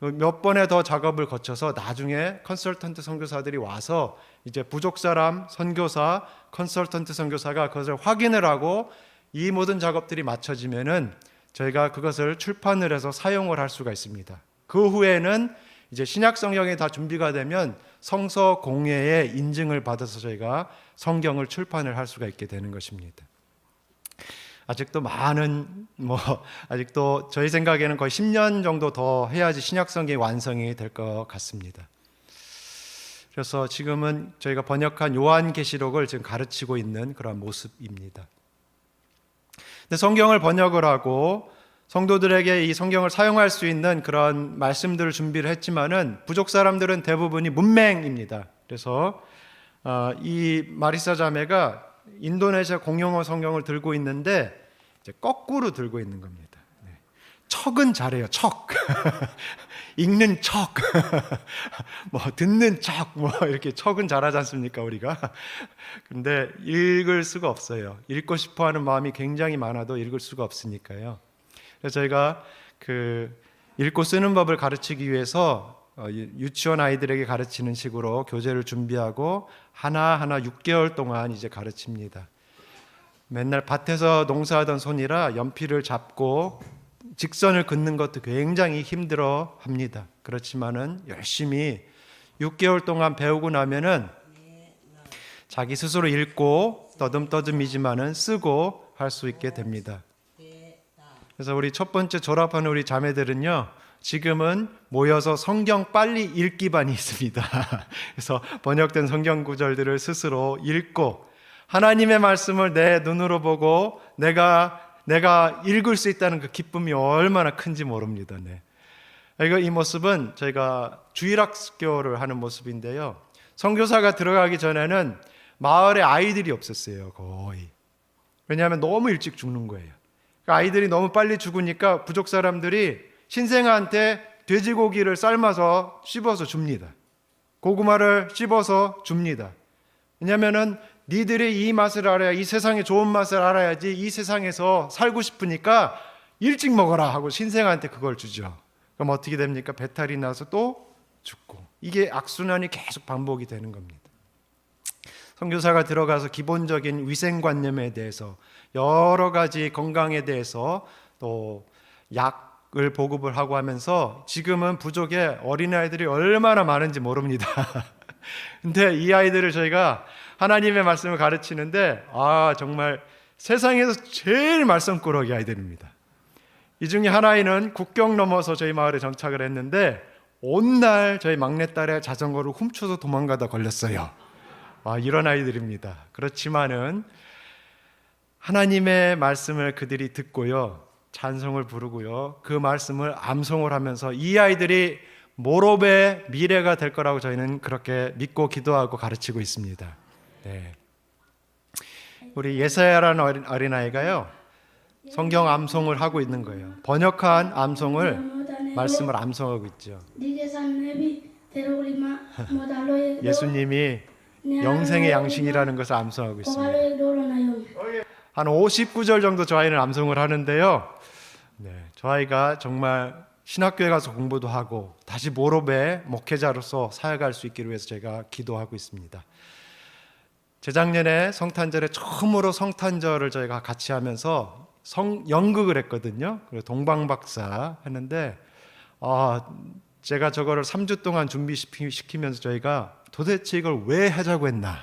몇 번의 더 작업을 거쳐서 나중에 컨설턴트 선교사들이 와서 이제 부족 사람 선교사, 컨설턴트 선교사가 그것을 확인을 하고 이 모든 작업들이 맞춰지면은 저희가 그것을 출판을 해서 사용을 할 수가 있습니다. 그 후에는 이제 신약 성경이 다 준비가 되면 성서 공회의 인증을 받아서 저희가 성경을 출판을 할 수가 있게 되는 것입니다. 아직도 많은 아직도 저희 생각에는 거의 10년 정도 더 해야지 신약 성경이 완성이 될 것 같습니다. 그래서 지금은 저희가 번역한 요한계시록을 지금 가르치고 있는 그런 모습입니다. 근데 성경을 번역을 하고 성도들에게 이 성경을 사용할 수 있는 그런 말씀들을 준비를 했지만은 부족 사람들은 대부분이 문맹입니다. 그래서 이 마리사 자매가 인도네시아 공용어 성경을 들고 있는데 이제 거꾸로 들고 있는 겁니다. 척은 잘해요. 척. 읽는 척. 듣는 척. 이렇게 척은 잘하지 않습니까, 우리가? 근데 읽을 수가 없어요. 읽고 싶어 하는 마음이 굉장히 많아도 읽을 수가 없으니까요. 그래서 저희가 읽고 쓰는 법을 가르치기 위해서 유치원 아이들에게 가르치는 식으로 교재를 준비하고 하나하나 6개월 동안 이제 가르칩니다. 맨날 밭에서 농사하던 손이라 연필을 잡고 직선을 긋는 것도 굉장히 힘들어 합니다. 그렇지만은 열심히 6개월 동안 배우고 나면은 자기 스스로 읽고 떠듬떠듬이지만은 쓰고 할 수 있게 됩니다. 그래서 우리 첫 번째 졸업하는 우리 자매들은요, 지금은 모여서 성경 빨리 읽기반이 있습니다. 그래서 번역된 성경 구절들을 스스로 읽고 하나님의 말씀을 내 눈으로 보고 내가 읽을 수 있다는 그 기쁨이 얼마나 큰지 모릅니다. 네. 이 모습은 저희가 주일학교를 하는 모습인데요. 선교사가 들어가기 전에는 마을에 아이들이 없었어요, 거의. 왜냐하면 너무 일찍 죽는 거예요. 아이들이 너무 빨리 죽으니까 부족 사람들이 신생아한테 돼지고기를 삶아서 씹어서 줍니다. 고구마를 씹어서 줍니다. 왜냐하면 니들이 이 맛을 알아야, 이 세상의 좋은 맛을 알아야지 이 세상에서 살고 싶으니까 일찍 먹어라 하고 신생아한테 그걸 주죠. 그럼 어떻게 됩니까? 배탈이 나서 또 죽고. 이게 악순환이 계속 반복이 되는 겁니다. 선교사가 들어가서 기본적인 위생관념에 대해서 여러 가지 건강에 대해서 또 약을 보급을 하고 하면서 지금은 부족에 어린아이들이 얼마나 많은지 모릅니다. 근데 이 아이들을 저희가 하나님의 말씀을 가르치는데 정말 세상에서 제일 말썽꾸러기 아이들입니다. 이 중에 하나는 국경 넘어서 저희 마을에 정착을 했는데 온날 저희 막내딸의 자전거를 훔쳐서 도망가다 걸렸어요. 이런 아이들입니다. 그렇지만은 하나님의 말씀을 그들이 듣고요, 찬송을 부르고요, 그 말씀을 암송을 하면서 이 아이들이 모롭의 미래가 될 거라고 저희는 그렇게 믿고 기도하고 가르치고 있습니다. 네. 우리 예사야라는 어린아이가요, 성경 암송을 하고 있는 거예요. 번역한 암송을, 말씀을 암송하고 있죠. 예수님이 영생의 양식이라는 것을 암송하고 있습니다. 한 59절 정도 저 아이는 암송을 하는데요. 저 아이가 정말 신학교에 가서 공부도 하고 다시 모롭의 목회자로서 사역할 수 있기를 위해서 제가 기도하고 있습니다. 재작년에 성탄절에 처음으로 성탄절을 저희가 같이 하면서 연극을 했거든요. 그리고 동방박사 했는데 제가 저거를 3주 동안 준비시키면서 저희가 도대체 이걸 왜 하자고 했나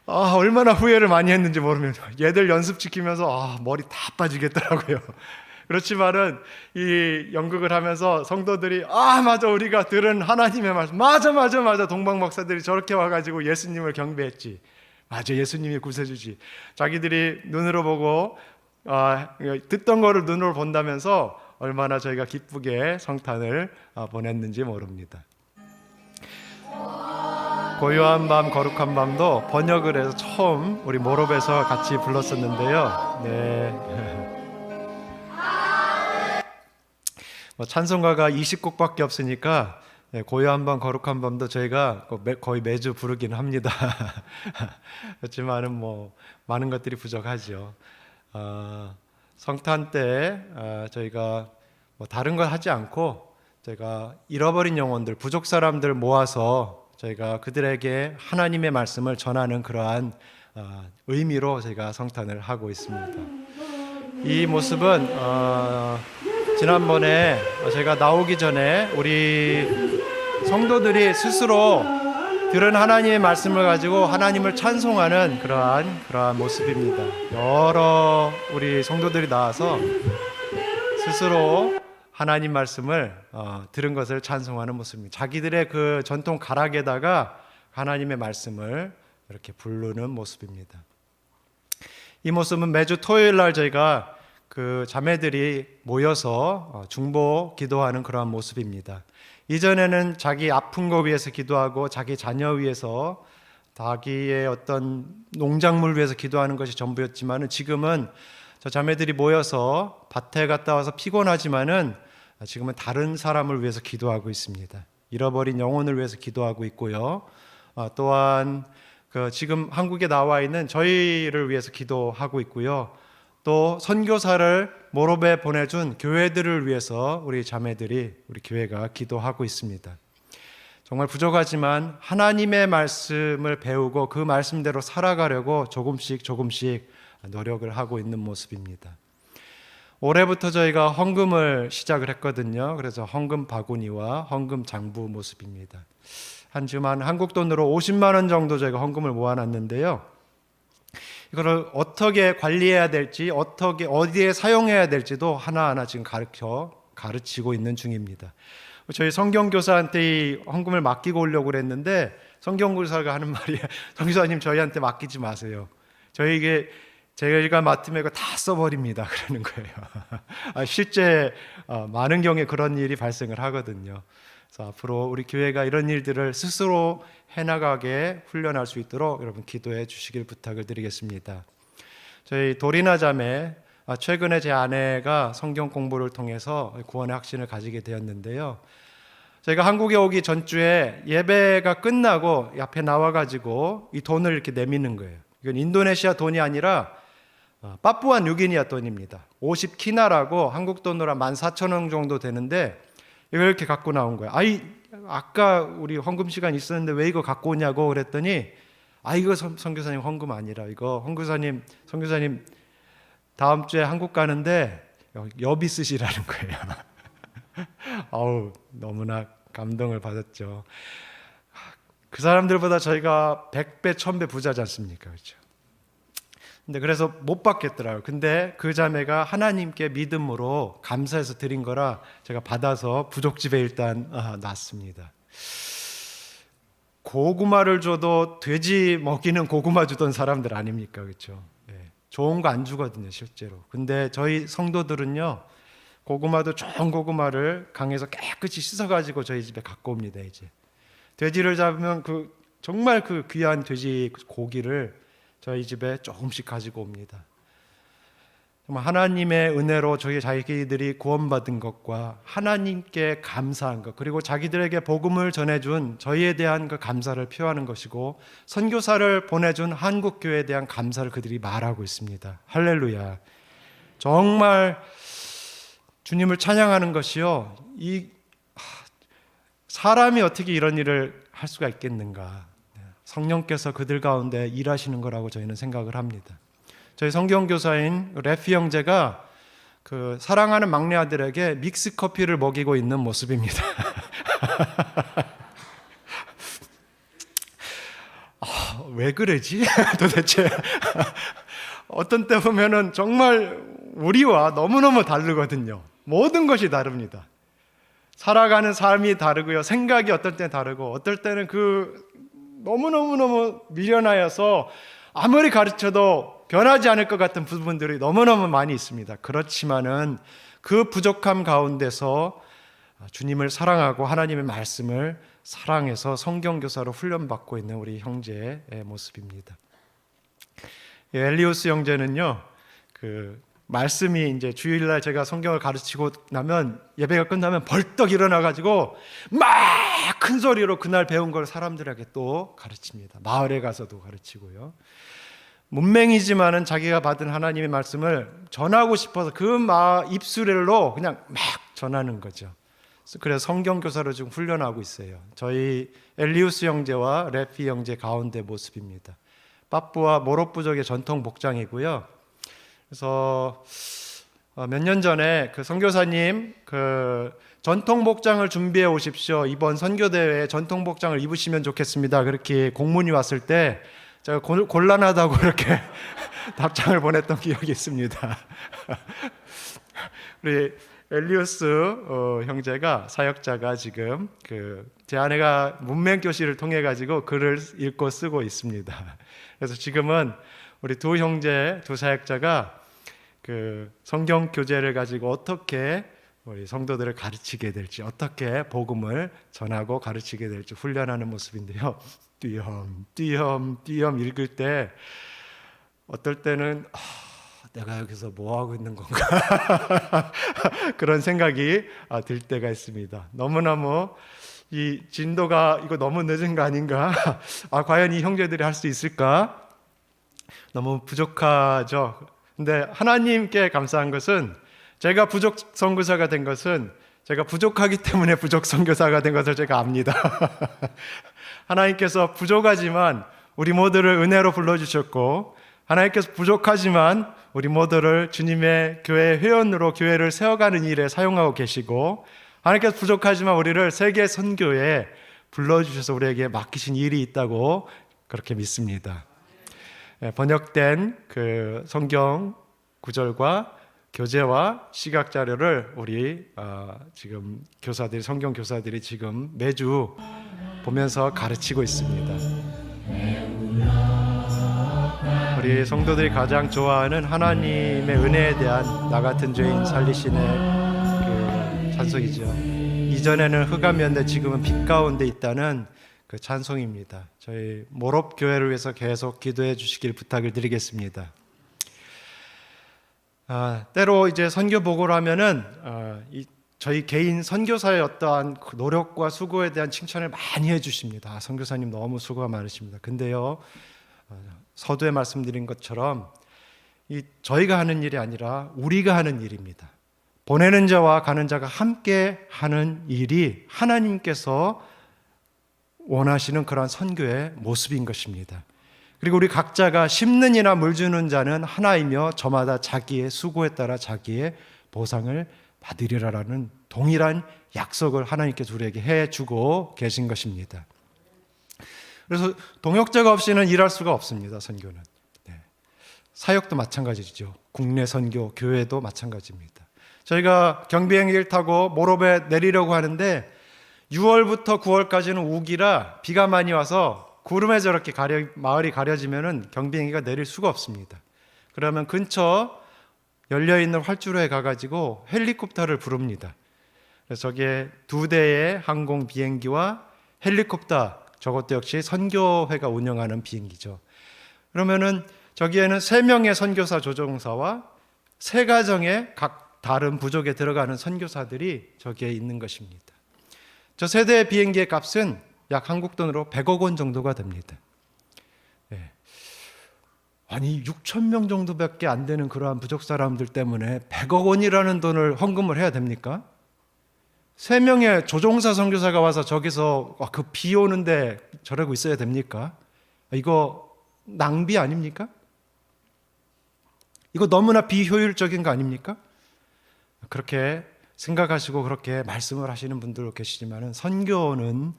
얼마나 후회를 많이 했는지 모르면 얘들 연습시키면서 머리 다 빠지겠더라고요. 그렇지만은 이 연극을 하면서 성도들이 맞아, 우리가 들은 하나님의 말씀, 맞아, 동방 목사들이 저렇게 와가지고 예수님을 경배했지, 맞아, 예수님이 구세주지. 자기들이 눈으로 보고 듣던 거를 눈으로 본다면서 얼마나 저희가 기쁘게 성탄을 보냈는지 모릅니다. 고요한 밤 거룩한 밤도 번역을 해서 처음 우리 모롭에서 같이 불렀었는데요. 네. 찬송가가 20곡밖에 없으니까 고요한 밤 거룩한 밤도 저희가 거의 매주 부르긴 합니다. 그렇지만은 많은 것들이 부족하죠. 성탄 때 저희가 다른 걸 하지 않고 저희가 잃어버린 영혼들, 부족 사람들 모아서 저희가 그들에게 하나님의 말씀을 전하는 그러한 의미로 저희가 성탄을 하고 있습니다. 이 모습은 지난번에 제가 나오기 전에 우리 성도들이 스스로 들은 하나님의 말씀을 가지고 하나님을 찬송하는 그러한 모습입니다. 여러 우리 성도들이 나와서 스스로 하나님 말씀을 들은 것을 찬송하는 모습입니다. 자기들의 그 전통 가락에다가 하나님의 말씀을 이렇게 부르는 모습입니다. 이 모습은 매주 토요일 날 저희가 그 자매들이 모여서 중보 기도하는 그러한 모습입니다. 이전에는 자기 아픈 거 위해서 기도하고 자기 자녀 위해서, 자기의 어떤 농작물 위해서 기도하는 것이 전부였지만은 지금은 저 자매들이 모여서 밭에 갔다 와서 피곤하지만은 지금은 다른 사람을 위해서 기도하고 있습니다. 잃어버린 영혼을 위해서 기도하고 있고요. 또한 지금 한국에 나와 있는 저희를 위해서 기도하고 있고요. 또 선교사를 모롭에 보내준 교회들을 위해서 우리 자매들이, 우리 교회가 기도하고 있습니다. 정말 부족하지만 하나님의 말씀을 배우고 그 말씀대로 살아가려고 조금씩 노력을 하고 있는 모습입니다. 올해부터 저희가 헌금을 시작을 했거든요. 그래서 헌금 바구니와 헌금 장부 모습입니다. 한 한국 돈으로 50만 원 정도 저희가 헌금을 모아놨는데요. 이거를 어떻게 관리해야 될지, 어디에 사용해야 될지도 하나하나 지금 가르치고 있는 중입니다. 저희 성경교사한테 이 헌금을 맡기고 오려고 그랬는데 성경교사가 하는 말이 성교사님 저희한테 맡기지 마세요. 저희가 맡으면 이거 다 써버립니다. 그러는 거예요. 실제 많은 경우에 그런 일이 발생을 하거든요. 그래서 앞으로 우리 교회가 이런 일들을 스스로 해나가게 훈련할 수 있도록 여러분 기도해 주시길 부탁을 드리겠습니다. 저희 도리나 자매, 최근에 제 아내가 성경 공부를 통해서 구원의 확신을 가지게 되었는데요. 저희가 한국에 오기 전주에 예배가 끝나고 앞에 나와가지고 이 돈을 이렇게 내미는 거예요. 이건 인도네시아 돈이 아니라 파푸아 뉴기니아 돈입니다. 50키나라고 한국 돈으로 14,000원 정도 되는데 이걸 이렇게 갖고 나온 거예요. 아까 우리 헌금 시간 있었는데 왜 이거 갖고 오냐고 그랬더니 이거 선교사님 헌금 아니라 이거 선교사님 다음 주에 한국 가는데 여비 쓰시라는 거예요. 너무나 감동을 받았죠. 그 사람들보다 저희가 100배, 1000배 부자지 않습니까? 그렇죠? 근데 그래서 못 받겠더라고요. 근데 그 자매가 하나님께 믿음으로 감사해서 드린 거라 제가 받아서 부족집에 일단 놨습니다. 고구마를 줘도 돼지 먹이는 고구마 주던 사람들 아닙니까? 그렇죠? 좋은 거 안 주거든요, 실제로. 근데 저희 성도들은요, 고구마도 좋은 고구마를 강에서 깨끗이 씻어가지고 저희 집에 갖고 옵니다. 이제 돼지를 잡으면 정말 그 귀한 돼지 고기를 저희 집에 조금씩 가지고 옵니다. 정말 하나님의 은혜로 자기들이 구원받은 것과 하나님께 감사한 것, 그리고 자기들에게 복음을 전해준 저희에 대한 그 감사를 표하는 것이고, 선교사를 보내준 한국교회에 대한 감사를 그들이 말하고 있습니다. 할렐루야. 정말 주님을 찬양하는 것이요, 사람이 어떻게 이런 일을 할 수가 있겠는가. 성령께서 그들 가운데 일하시는 거라고 저희는 생각을 합니다. 저희 성경교사인 레피 형제가 사랑하는 막내 아들에게 믹스 커피를 먹이고 있는 모습입니다. 왜 그러지? 도대체 어떤 때 보면은 정말 우리와 너무너무 다르거든요. 모든 것이 다릅니다. 살아가는 삶이 다르고요. 생각이 어떨 때는 다르고, 어떨 때는 너무너무 미련하여서 아무리 가르쳐도 변하지 않을 것 같은 부분들이 너무너무 많이 있습니다. 그렇지만은 그 부족함 가운데서 주님을 사랑하고 하나님의 말씀을 사랑해서 성경교사로 훈련받고 있는 우리 형제의 모습입니다. 엘리우스 형제는요, 말씀이 이제 주일날 제가 성경을 가르치고 나면, 예배가 끝나면 벌떡 일어나가지고 막 큰 소리로 그날 배운 걸 사람들에게 또 가르칩니다. 마을에 가서도 가르치고요. 문맹이지만은 자기가 받은 하나님의 말씀을 전하고 싶어서 입술로 그냥 막 전하는 거죠. 그래서 성경교사로 지금 훈련하고 있어요. 저희 엘리우스 형제와 레피 형제 가운데 모습입니다. 빠뿌와 모롭 부족의 전통 복장이고요. 그래서 몇 년 전에 선교사님 전통 복장을 준비해 오십시오. 이번 선교 대회에 전통 복장을 입으시면 좋겠습니다. 그렇게 공문이 왔을 때 제가 곤란하다고 그렇게 답장을 보냈던 기억이 있습니다. 우리 엘리우스 형제가, 사역자가 지금 제 아내가 문맹 교실을 통해 가지고 글을 읽고 쓰고 있습니다. 그래서 지금은 우리 두 형제, 두 사역자가 성경 교재를 가지고 어떻게 우리 성도들을 가르치게 될지, 어떻게 복음을 전하고 가르치게 될지 훈련하는 모습인데요. 띄엄 읽을 때 어떨 때는 내가 여기서 뭐 하고 있는 건가 그런 생각이 들 때가 있습니다. 너무너무 이 진도가 이거 너무 늦은 거 아닌가? 과연 이 형제들이 할 수 있을까? 너무 부족하죠. 근데 하나님께 감사한 것은, 제가 부족 선교사가 된 것은 제가 부족하기 때문에 부족 선교사가 된 것을 제가 압니다. 하나님께서 부족하지만 우리 모두를 은혜로 불러주셨고, 하나님께서 부족하지만 우리 모두를 주님의 교회 회원으로 교회를 세워가는 일에 사용하고 계시고, 하나님께서 부족하지만 우리를 세계 선교에 불러주셔서 우리에게 맡기신 일이 있다고 그렇게 믿습니다. 번역된 성경 구절과 교재와 시각 자료를 우리 지금 성경 교사들이 지금 매주 보면서 가르치고 있습니다. 우리 성도들이 가장 좋아하는 하나님의 은혜에 대한 나 같은 죄인 살리시는 찬송이죠. 이전에는 흑암이었는데 지금은 빛 가운데 있다는 찬송입니다. 저희 모롭 교회를 위해서 계속 기도해 주시길 부탁을 드리겠습니다. 때로 이제 선교 보고를 하면은 저희 개인 선교사의 어떠한 노력과 수고에 대한 칭찬을 많이 해주십니다. 선교사님 너무 수고가 많으십니다. 근데요, 서두에 말씀드린 것처럼 저희가 하는 일이 아니라 우리가 하는 일입니다. 보내는 자와 가는 자가 함께 하는 일이 하나님께서 원하시는 그런 선교의 모습인 것입니다. 그리고 우리 각자가 심는 이나 물 주는 자는 하나이며 저마다 자기의 수고에 따라 자기의 보상을 받으리라라는 동일한 약속을 하나님께서 우리에게 해주고 계신 것입니다. 그래서 동역자가 없이는 일할 수가 없습니다. 선교는. 사역도 마찬가지죠. 국내 선교, 교회도 마찬가지입니다. 저희가 경비행기를 타고 모롭에 내리려고 하는데 6월부터 9월까지는 우기라 비가 많이 와서 구름에 저렇게 마을이 가려지면은 경비행기가 내릴 수가 없습니다. 그러면 근처 열려있는 활주로에 가가지고 헬리콥터를 부릅니다. 그래서 저기에 2대의 항공 비행기와 헬리콥터, 저것도 역시 선교회가 운영하는 비행기죠. 그러면은 저기에는 3명의 선교사 조종사와 3가정의 각 다른 부족에 들어가는 선교사들이 저기에 있는 것입니다. 저 세대의 비행기의 값은 약 한국 돈으로 100억 원 정도가 됩니다. 아니 6천 명 정도밖에 안 되는 그러한 부족 사람들 때문에 100억 원이라는 돈을 헌금을 해야 됩니까? 3명의 조종사 선교사가 와서 저기서 그 비 오는데 저러고 있어야 됩니까? 이거 낭비 아닙니까? 이거 너무나 비효율적인 거 아닙니까? 그렇게 생각하시고 그렇게 말씀을 하시는 분들 계시지만 선교는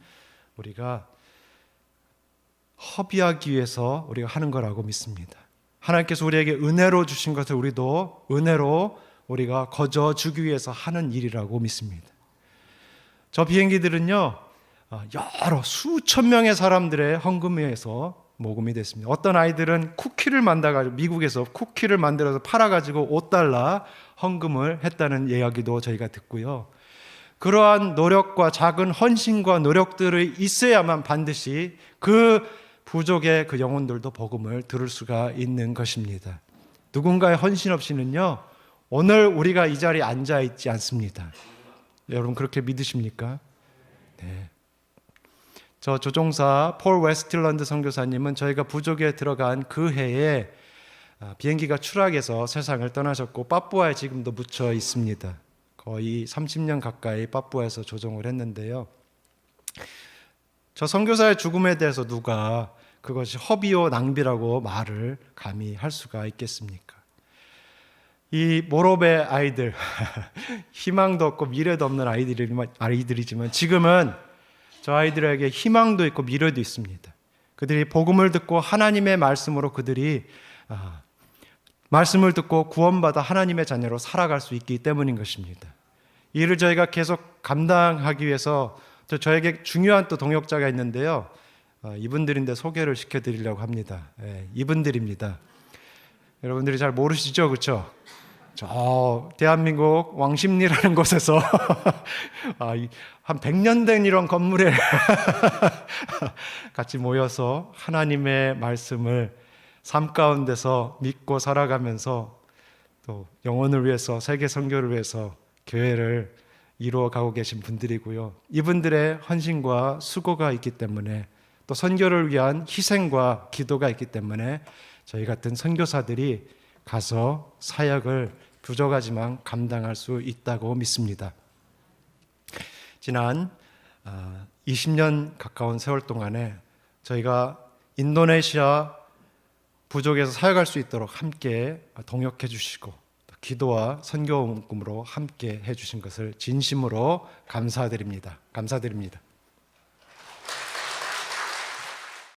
우리가 허비하기 위해서 우리가 하는 거라고 믿습니다. 하나님께서 우리에게 은혜로 주신 것을 우리도 은혜로 우리가 거저 주기 위해서 하는 일이라고 믿습니다. 저 비행기들은요, 여러 수천 명의 사람들의 헌금에서 모금이 됐습니다. 어떤 아이들은 쿠키를 만들어가지고 미국에서 쿠키를 만들어서 팔아가지고 $5 헌금을 했다는 이야기도 저희가 듣고요. 그러한 노력과 작은 헌신과 노력들이 있어야만 반드시 그 부족의 그 영혼들도 복음을 들을 수가 있는 것입니다. 누군가의 헌신 없이는요, 오늘 우리가 이 자리에 앉아 있지 않습니다. 여러분 그렇게 믿으십니까? 네. 저 조종사 폴 웨스틸런드 선교사님은 저희가 부족에 들어간 그 해에 비행기가 추락해서 세상을 떠나셨고 빠푸아에 지금도 묻혀 있습니다. 거의 30년 가까이 빠푸아에서 조종을 했는데요. 저 선교사의 죽음에 대해서 누가 그것이 허비요 낭비라고 말을 감히 할 수가 있겠습니까? 이 모로베 아이들, 희망도 없고 미래도 없는 아이들이지만 지금은 저 아이들에게 희망도 있고 미래도 있습니다. 그들이 복음을 듣고 하나님의 말씀으로 그들이 말씀을 듣고 구원받아 하나님의 자녀로 살아갈 수 있기 때문인 것입니다. 이 일을 저희가 계속 감당하기 위해서 저에게 중요한 또 동역자가 있는데요. 이분들인데 소개를 시켜드리려고 합니다. 이분들입니다. 여러분들이 잘 모르시죠? 그렇죠? 저 대한민국 왕십리라는 곳에서 한 100년 된 이런 건물에 같이 모여서 하나님의 말씀을 삶 가운데서 믿고 살아가면서 또 영혼을 위해서 세계 선교를 위해서 교회를 이루어가고 계신 분들이고요. 이분들의 헌신과 수고가 있기 때문에 또 선교를 위한 희생과 기도가 있기 때문에 저희 같은 선교사들이 가서 사역을 부족하지만 감당할 수 있다고 믿습니다. 지난 20년 가까운 세월 동안에 저희가 인도네시아 부족에서 사역할 수 있도록 함께 동역해 주시고 기도와 선교금으로 함께 해 주신 것을 진심으로 감사드립니다. 감사드립니다.